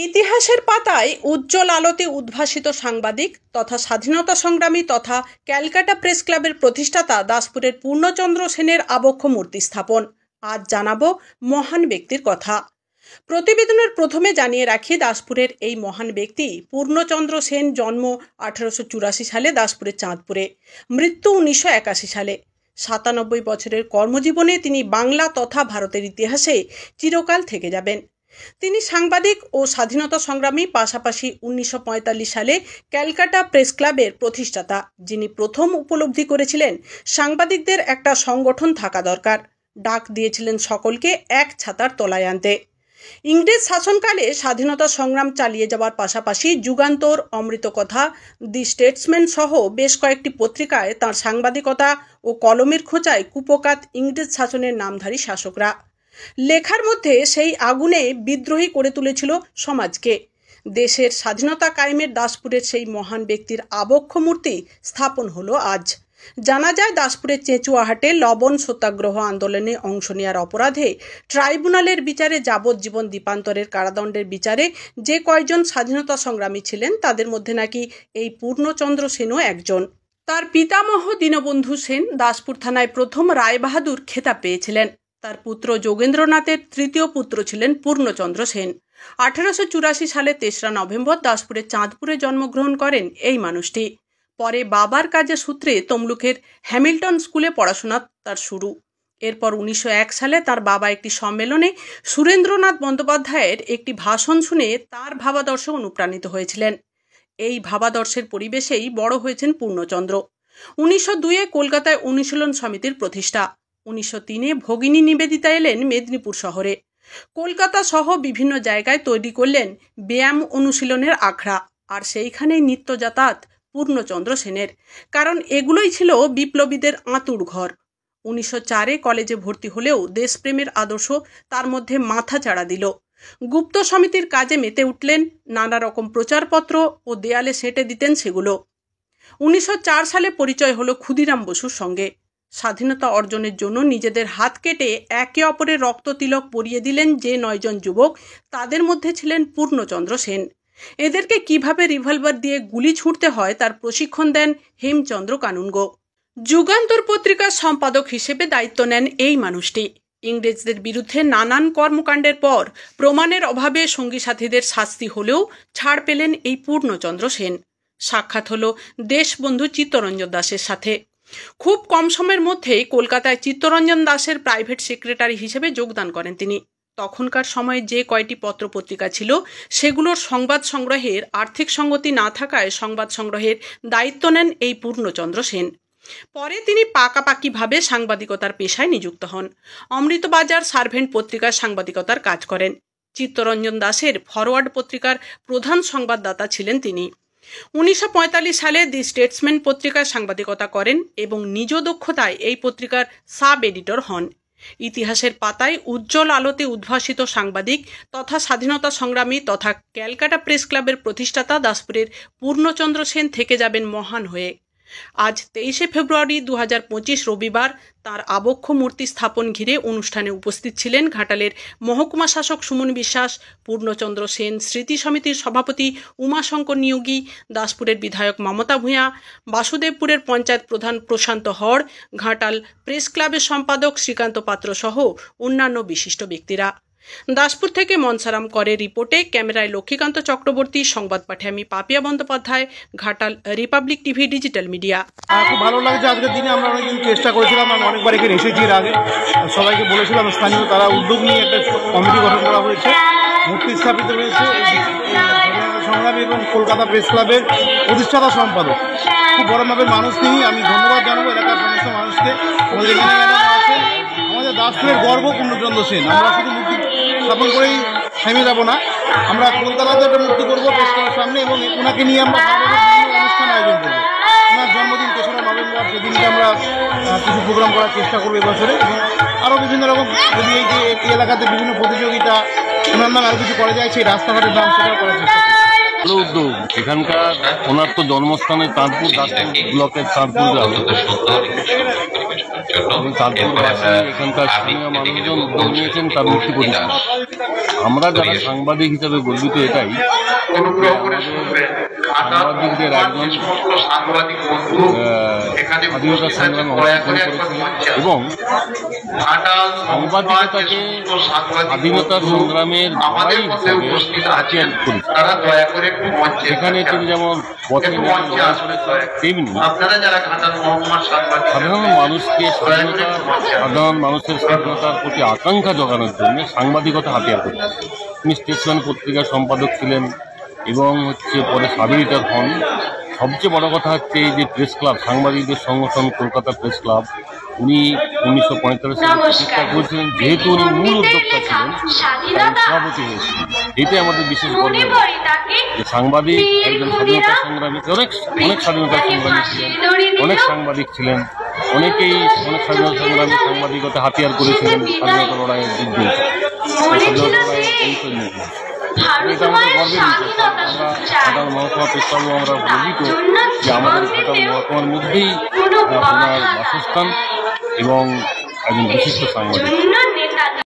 ইতিহাসের পাতায় উজ্জ্বল আলোতে উদ্ভাসিত সাংবাদিক তথা স্বাধীনতা সংগ্রামী তথা ক্যালকাটা প্রেস ক্লাবের প্রতিষ্ঠাতা দাসপুরের পূর্ণচন্দ্র সেনের আবক্ষ মূর্তি স্থাপন। আজ জানাবো মহান ব্যক্তির কথা। প্রতিবেদনের প্রথমে জানিয়ে রাখি, দাসপুরের এই মহান ব্যক্তি পূর্ণচন্দ্র সেন। জন্ম 1884 সালে দাসপুরের চাঁদপুরে, মৃত্যু 1981 সালে। 97 বছরের কর্মজীবনে তিনি বাংলা তথা ভারতের ইতিহাসে চিরকাল থেকে যাবেন। তিনি সাংবাদিক ও স্বাধীনতা সংগ্রামী, পাশাপাশি 1945 সালে ক্যালকাটা প্রেস ক্লাবের প্রতিষ্ঠাতা, যিনি প্রথম উপলব্ধি করেছিলেন সাংবাদিকদের একটা সংগঠন থাকা দরকার। ডাক দিয়েছিলেন সকলকে এক ছাতার তলায় আনতে। ইংরেজ শাসনকালে স্বাধীনতা সংগ্রাম চালিয়ে যাওয়ার পাশাপাশি যুগান্তর, অমৃতকথা, দি স্টেটসম্যান সহ বেশ কয়েকটি পত্রিকায় তাঁর সাংবাদিকতা ও কলমের খোঁচায় কুপকাত ইংরেজ শাসনের নামধারী শাসকরা। লেখার মধ্যে সেই আগুনে বিদ্রোহী করে তুলেছিল সমাজকে। দেশের স্বাধীনতা কায়েমের দাসপুরের সেই মহান ব্যক্তির আবক্ষ মূর্তি স্থাপন হলো আজ। জানা যায়, দাসপুরের চেঁচুয়াহাটে লবণ সত্যাগ্রহ আন্দোলনে অংশ নেওয়ার অপরাধে ট্রাইব্যুনালের বিচারে যাবজ্জীবন দ্বীপান্তরের কারাদণ্ডের বিচারে যে কয়জন স্বাধীনতা সংগ্রামী ছিলেন, তাদের মধ্যে নাকি এই পূর্ণচন্দ্র সেনও একজন। তার পিতামহ দীনবন্ধু সেন দাসপুর থানায় প্রথম রায়বাহাদুর খেতাব পেয়েছিলেন। তার পুত্র যোগেন্দ্রনাথের তৃতীয় পুত্র ছিলেন পূর্ণচন্দ্র সেন। 1884 সালে 3রা নভেম্বর দাসপুরের চাঁদপুরে জন্মগ্রহণ করেন এই মানুষটি। পরে বাবার কাজের সূত্রে তমলুকের হ্যামিল্টন স্কুলে পড়াশোনা তার শুরু। এরপর 1901 সালে তার বাবা একটি সম্মেলনে সুরেন্দ্রনাথ বন্দ্যোপাধ্যায়ের একটি ভাষণ শুনে তার ভাবাদর্শে অনুপ্রাণিত হয়েছিলেন। এই ভাবাদর্শের পরিবেশেই বড় হয়েছেন পূর্ণচন্দ্র। 1902-এ কলকাতায় অনুশীলন সমিতির প্রতিষ্ঠা। 1903-এ ভগিনী নিবেদিতা এলেন মেদিনীপুর শহরে। কলকাতা সহ বিভিন্ন জায়গায় তৈরি করলেন ব্যায়াম অনুশীলনের আখড়া, আর সেইখানেই নিত্য যাতায়াত পূর্ণচন্দ্র সেনের, কারণ এগুলোই ছিল বিপ্লবীদের আঁতুড় ঘর। 1904-এ কলেজে ভর্তি হলেও দেশপ্রেমের আদর্শ তার মধ্যে মাথা চাড়া দিল। গুপ্ত সমিতির কাজে মেতে উঠলেন, নানা রকম প্রচারপত্র ও দেয়ালে সেঁটে দিতেন সেগুলো। 1904 সালে পরিচয় হলো ক্ষুদিরাম বসুর সঙ্গে। স্বাধীনতা অর্জনের জন্য নিজেদের হাত কেটে একে অপরের রক্ত তিলক পরিয়ে দিলেন যে 9 জন যুবক, তাদের মধ্যে ছিলেন পূর্ণচন্দ্র সেন। এদেরকে কিভাবে রিভলভার দিয়ে গুলি ছুঁড়তে হয় তার প্রশিক্ষণ দেন হেমচন্দ্র কানুনগো। যুগান্তর পত্রিকার সম্পাদক হিসেবে দায়িত্ব নেন এই মানুষটি। ইংরেজদের বিরুদ্ধে নানান কর্মকাণ্ডের পর প্রমাণের অভাবে সঙ্গী সাথীদের শাস্তি হলেও ছাড় পেলেন এই পূর্ণচন্দ্র সেন। সাক্ষাৎ হলো দেশবন্ধু চিত্তরঞ্জন দাসের সাথে। খুব কম সময়ের মধ্যেই কলকাতায় চিত্তরঞ্জন দাসের প্রাইভেট সেক্রেটারি হিসেবে যোগদান করেন তিনি। তখনকার সময়ে যে কয়টি পত্রপত্রিকা ছিল, সেগুলোর সংবাদ সংগ্রহের আর্থিক সঙ্গতি না থাকায় সংবাদ সংগ্রহের দায়িত্ব নেন এই পূর্ণচন্দ্র সেন। পরে তিনি পাকাপাকিভাবে সাংবাদিকতার পেশায় নিযুক্ত হন। অমৃতবাজার সার্ভেন্ট পত্রিকার সাংবাদিকতার কাজ করেন। চিত্তরঞ্জন দাসের ফরওয়ার্ড পত্রিকার প্রধান সংবাদদাতা ছিলেন তিনি। 1945 সালে দি স্টেটসম্যান পত্রিকার সাংবাদিকতা করেন এবং নিজ দক্ষতায় এই পত্রিকার সাব এডিটর হন। ইতিহাসের পাতায় উজ্জ্বল আলোতে উদ্ভাসিত সাংবাদিক তথা স্বাধীনতা সংগ্রামী তথা ক্যালকাটা প্রেস ক্লাবের প্রতিষ্ঠাতা দাসপুরের পূর্ণচন্দ্র সেন থেকে যাবেন মহান হয়ে। আজ 23শে ফেব্রুয়ারি 2025 রবিবার তাঁর আবক্ষ মূর্তি স্থাপন ঘিরে অনুষ্ঠানে উপস্থিত ছিলেন ঘাটালের মহকুমা শাসক সুমন বিশ্বাস, পূর্ণচন্দ্র সেন স্মৃতি সমিতির সভাপতি উমাশঙ্কর নিয়োগী, দাসপুরের বিধায়ক মমতা ভূঁইয়া, বাসুদেবপুরের পঞ্চায়েত প্রধান প্রশান্ত হর, ঘাটাল প্রেস ক্লাবের সম্পাদক শ্রীকান্ত পাত্র সহ অন্যান্য বিশিষ্ট ব্যক্তিরা। দাসপুর থেকে মনসারাম করের রিপোর্টে, ক্যামেরায় লক্ষ্মীকান্ত চক্রবর্তী, সংবাদ পাঠে আমি Papiya Bandyopadhyay, Ghatal Republic TV digital media. খুব ভালো লাগছে আজকের দিনে। আমরা অনেকদিন চেষ্টা করেছিলাম, আমি অনেকবার এখানে এসেছি এর আগে, সবাইকে বলেছিলাম স্থানীয় তারা উদ্যোগ নিয়ে একটা কমিটি গঠন করা হয়েছে, মূর্তি স্থাপিত রয়েছে সংগ্রামী এবং কলকাতা প্রেস ক্লাবের প্রতিষ্ঠাতা সম্পাদক। খুব বড় মাপের মানুষ তিনি। আমি ধন্যবাদ জানাবো এলাকার সমস্ত মানুষকে। আমাদের এখানে আছে আমাদের দাসপুরের গর্ব পূর্ণচন্দ্র সেন। আমরা শুধু মূর্তি স্থাপন করেই থেমে যাবো না, আমরা কলকাতাতে একটা মূর্তি করবো প্রেস ক্লাবের সামনে এবং ওনাকে নিয়ে আমরা বিভিন্ন অনুষ্ঠান আয়োজন করবো। ওনার জন্মদিন 3রা নভেম্বর, সেদিনকে আমরা কিছু প্রোগ্রাম করার চেষ্টা করবো এবছরে, এবং আরও বিভিন্ন রকম যদি এই যে এই এলাকাতে বিভিন্ন প্রতিযোগিতা ওনার নাম আরও কিছু করা যায়, সেই রাস্তাঘাটের নাম সেটাও করার চেষ্টা করবো। ভালো উদ্যোগ। এখানকার ওনার তো জন্মস্থানে চাঁদপুর, দাসপুর ব্লকের চাঁদপুর গ্রামে। এবং তারপরবাসী এখানকার স্থানীয় মানুষজন উদ্যোগ নিয়েছেন তার মুক্তি করেছেন। আমরা যারা সাংবাদিক হিসাবে গর্বিত এটাই সাংবাদিকদের একজন স্বাধীনতা সংগ্রামে অংশগ্রহণ করেছিলেন এবং সাংবাদিকতাকে স্বাধীনতা সংগ্রামের লড়াই হিসাবে হাতিয়ার করেছেন। সেখানে তিনি যেমন পথে তেমনি সাধারণ মানুষের স্বাধীনতার প্রতি আকাঙ্ক্ষা জোগানোর জন্য সাংবাদিকতা হাতিয়ার করেছেন। তিনি স্টেশন পত্রিকার সম্পাদক ছিলেন এবং পরে সাবেরিটা হন। সবচেয়ে বড় কথা হচ্ছে এই যে প্রেস ক্লাব, সাংবাদিকদের সংগঠন কলকাতা প্রেস ক্লাব, উনি 1945 সালে প্রতিষ্ঠা করেছিলেন। যেহেতু উনি মূল উদ্যোক্তা ছিলেন, সভাপতি হয়েছিলেন। এটাই আমাদের বিশেষ গর্ব যে সাংবাদিক একজন স্বাধীনতা সংগ্রামী, অনেক স্বাধীনতা সংগ্রামী ছিলেন, অনেক সাংবাদিক ছিলেন, অনেকেই অনেক স্বাধীনতা সংগ্রামী সাংবাদিকতা হাতিয়ার করেছিলেন স্বাধীনতা লড়াইয়ের যুদ্ধে, স্বাধীনতা লড়াইয়ের অংশ নিয়েছিলেন। এটা আমাদের গর্বের বিষয়। আমরা ঘাটাল মহকুমা প্রেসক্লাবও আমরা গর্বিত যে আমাদের ঘাটাল মহকুমার মধ্যেই ওনার বাসস্থান এবং একজন বিশিষ্ট সাংবাদিক।